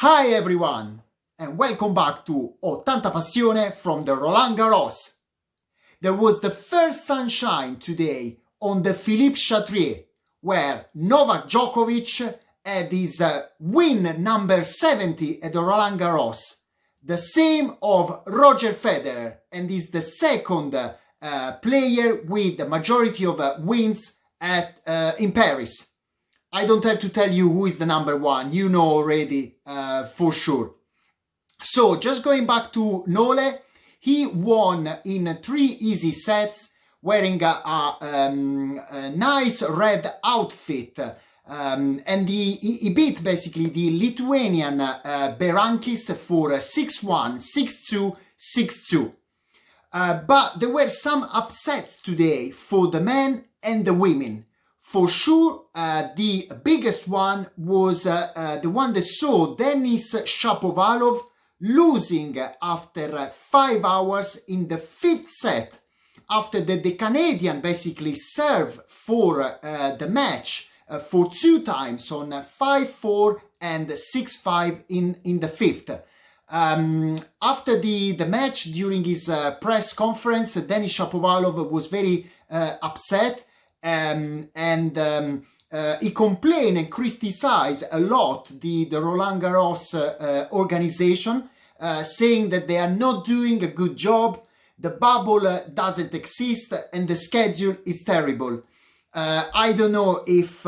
Hi everyone, and welcome back to 80 Passione from the Roland Garros. There was the first sunshine today on the Philippe Chatrier, where Novak Djokovic had his win number 70 at the Roland Garros, the same of Roger Federer, and is the second player with the majority of wins in Paris. I don't have to tell you who is the number one, you know already for sure. So just going back to Nole, he won in 3 easy sets wearing a nice red outfit and he beat basically the Lithuanian Berankis for 6-1, 6-2, 6-2. But there were some upsets today for the men and the women. For sure, the biggest one was the one that saw Denis Shapovalov losing after 5 hours in the 5th set, after the Canadian basically served for the match for 2 times on 5-4 and 6-5 in the 5th. After the match, during his press conference, Denis Shapovalov was very upset. He complained and criticized a lot the Roland Garros organization, saying that they are not doing a good job, the bubble doesn't exist, and the schedule is terrible. I don't know if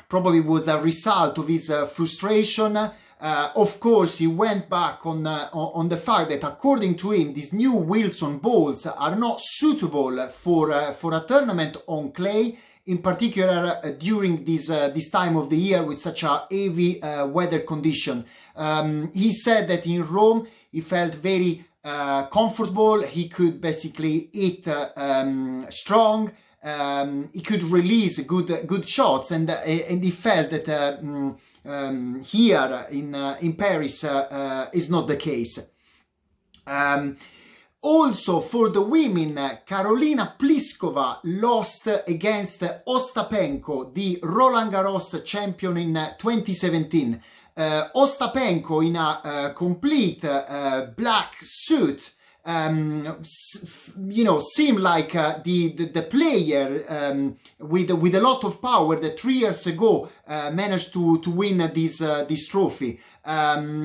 probably was a result of his frustration. Of course, he went back on the fact that, according to him, these new Wilson balls are not suitable for a tournament on clay, in particular during this time of the year with such a heavy weather condition. He said that in Rome he felt very comfortable. He could basically hit strong. He could release good shots, and he felt that here in Paris is not the case. Also for the women, Karolina Pliskova lost against Ostapenko, the Roland Garros champion in 2017. Ostapenko, in a complete black suit, you know, seemed like the player with a lot of power that 3 years ago managed to win this trophy.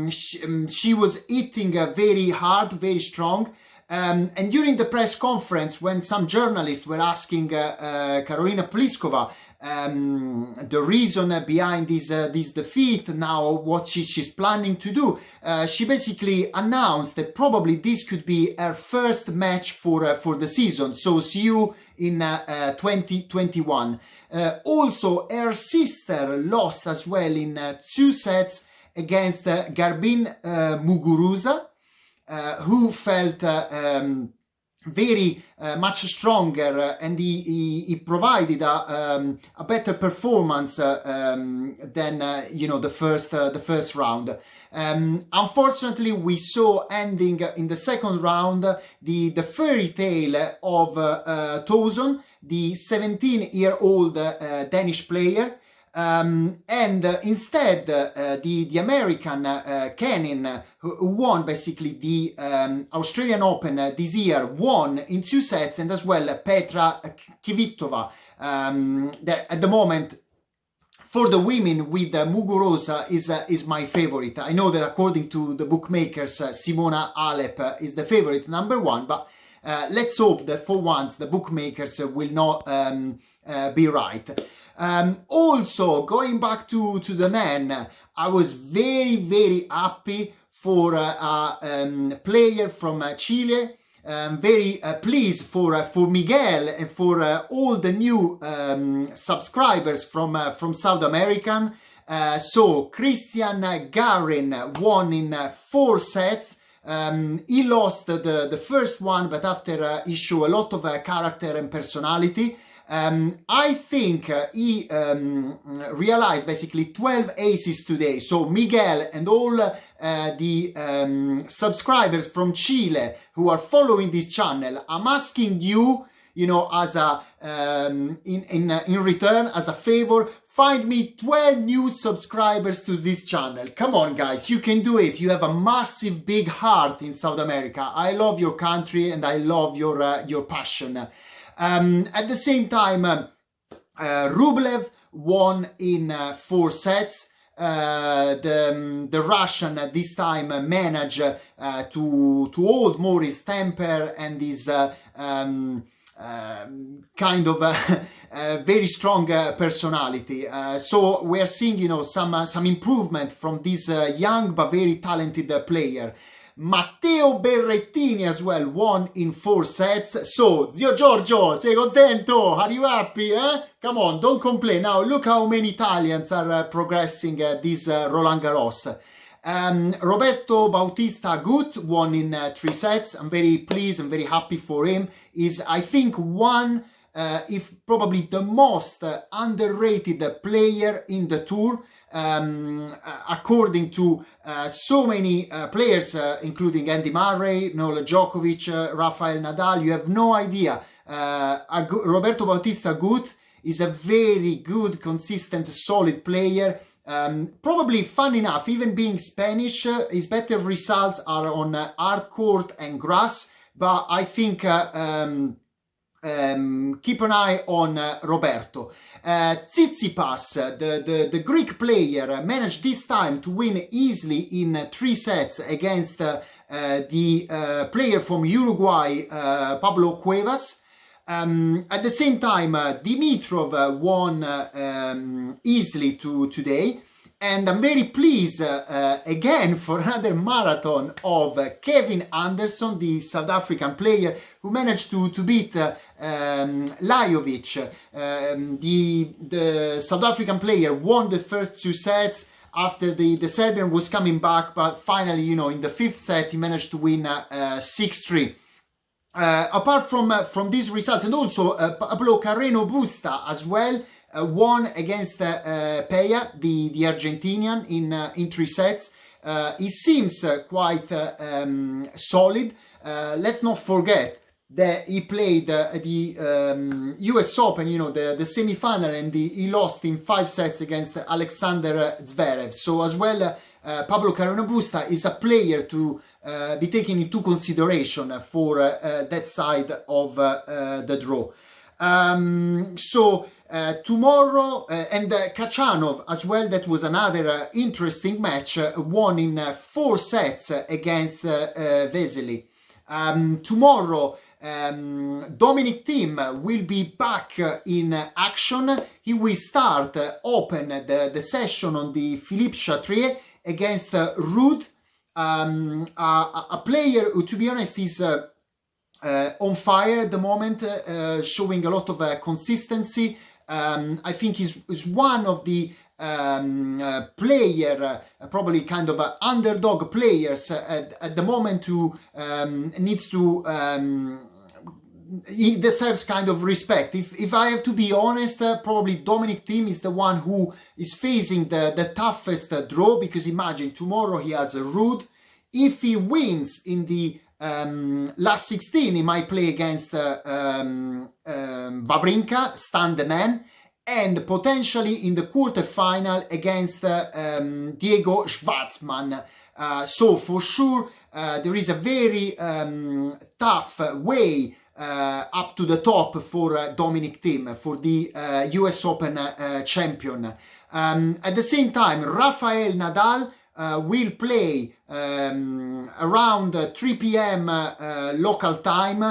She was hitting very hard, very strong. And during the press conference, when some journalists were asking Karolina Pliskova the reason behind this defeat, now what she's planning to do, she basically announced that probably this could be her first match for the season. So see you in 2021. Also, her sister lost as well in 2 sets against Garbine Muguruza, who felt very much stronger, and he provided a better performance than you know, the first round. Unfortunately, we saw ending in the second round the fairy tale of Towson, the 17-year-old Danish player. And instead the American Kenin, who won basically the Australian Open this year, won in 2 sets, and as well Petra Kvitova, that at the moment for the women with Muguruza is my favorite. I know that according to the bookmakers, Simona Halep is the favorite number 1, but let's hope that for once the bookmakers will not be right. Also, going back to the men, I was very happy for a player from Chile. Very pleased for Miguel and for all the new subscribers from South American. So Christian Garin won in 4 sets. He lost the first one, but after he showed a lot of character and personality. I think he realized basically 12 aces today. So Miguel and all the subscribers from Chile who are following this channel, I'm asking you, you know, as a in return, as a favor, find me 12 new subscribers to this channel. Come on, guys, you can do it. You have a massive, big heart in South America. I love your country and I love your passion. At the same time, Rublev won in 4 sets. The Russian this time managed to hold more his temper and his kind of very strong personality. So we're seeing, you know, some improvement from this young but very talented player. Matteo Berrettini as well won in 4 sets. So, Zio Giorgio, sei contento? Are you happy? Come on, don't complain. Now, look how many Italians are progressing this Roland Garros. Roberto Bautista Agut won in 3 sets. I'm very pleased, I'm very happy for him. Is, I think, one, if probably the most underrated player in the tour. According to so many players, including Andy Murray, Novak Djokovic, Rafael Nadal, you have no idea. Roberto Bautista Agut is a very good, consistent, solid player. Probably, fun enough, even being Spanish, his better results are on hard court and grass, but I think keep an eye on Roberto. Tsitsipas, the Greek player, managed this time to win easily in 3 sets against the player from Uruguay, Pablo Cuevas. At the same time, Dimitrov won easily today. And I'm very pleased again for another marathon of Kevin Anderson, the South African player who managed to beat Lajovic. The South African player won the first 2 sets after the Serbian was coming back, but finally, you know, in the 5th set he managed to win 6-3. Apart from these results, and also Pablo Carreno Busta as well, won against Peja, the Argentinian, in 3 sets. He seems quite solid. Let's not forget that he played the US Open, you know, the semi-final, and he lost in 5 sets against Alexander Zverev. So as well, Pablo Carreno Busta is a player to be taken into consideration for that side of the draw. Tomorrow, and Kachanov as well, that was another interesting match, won in 4 sets against Vesely. Tomorrow, Dominic Thiem will be back in action. He will start open the session on the Philippe Chatrier against Ruud, a player who, to be honest, is on fire at the moment, showing a lot of consistency. I think he's one of the player, probably kind of underdog players at the moment, who needs to he deserves kind of respect. If I have to be honest, probably Dominic Thiem is the one who is facing the toughest draw, because imagine tomorrow he has Ruud. If he wins in the last 16, he might play against Wawrinka, Stan the Man, and potentially in the quarterfinal against Diego Schwartzman. So for sure, there is a very tough way up to the top for Dominic Thiem, for the US Open champion. At the same time, Rafael Nadal will play around 3 p.m. Local time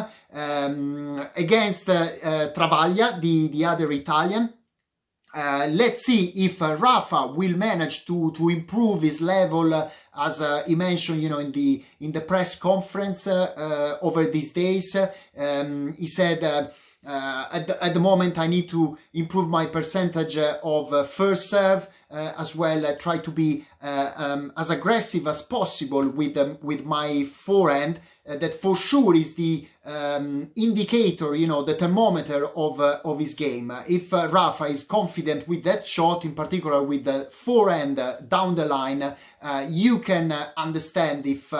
against Travaglia, the other Italian. Let's see if Rafa will manage to improve his level, as he mentioned, you know, in the press conference over these days. He said, at the moment I need to improve my percentage of first serve, as well try to be as aggressive as possible with my forehand. That for sure is the indicator, you know, the thermometer of his game. If Rafa is confident with that shot, in particular with the forehand down the line, you can understand if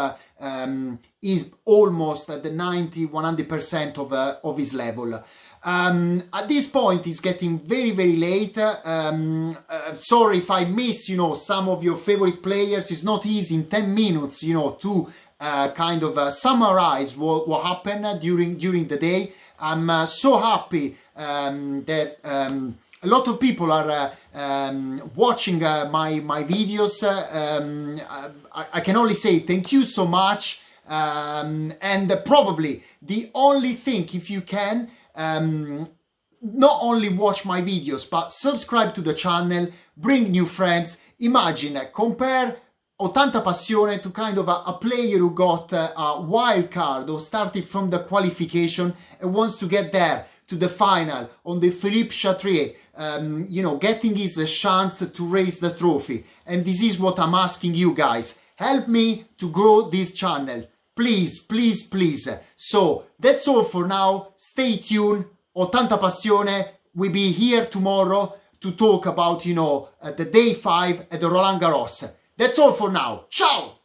he's almost at the 90-100% of his level. At this point, it's getting very, very late. Sorry if I miss, some of your favorite players. It's not easy in 10 minutes, to kind of summarize what happened during the day. I'm so happy that a lot of people are watching my videos. I can only say thank you so much. And probably the only thing, if you can, not only watch my videos, but subscribe to the channel, bring new friends. Imagine, compare 80 Passione to kind of a player who got a wild card or started from the qualification and wants to get there to the final on the Philippe Chatrier, getting his chance to raise the trophy. And this is what I'm asking you guys. Help me to grow this channel. Please, please, please. So that's all for now. Stay tuned. 80 Passione will be here tomorrow to talk about, the day 5 at the Roland Garros. That's all for now. Ciao!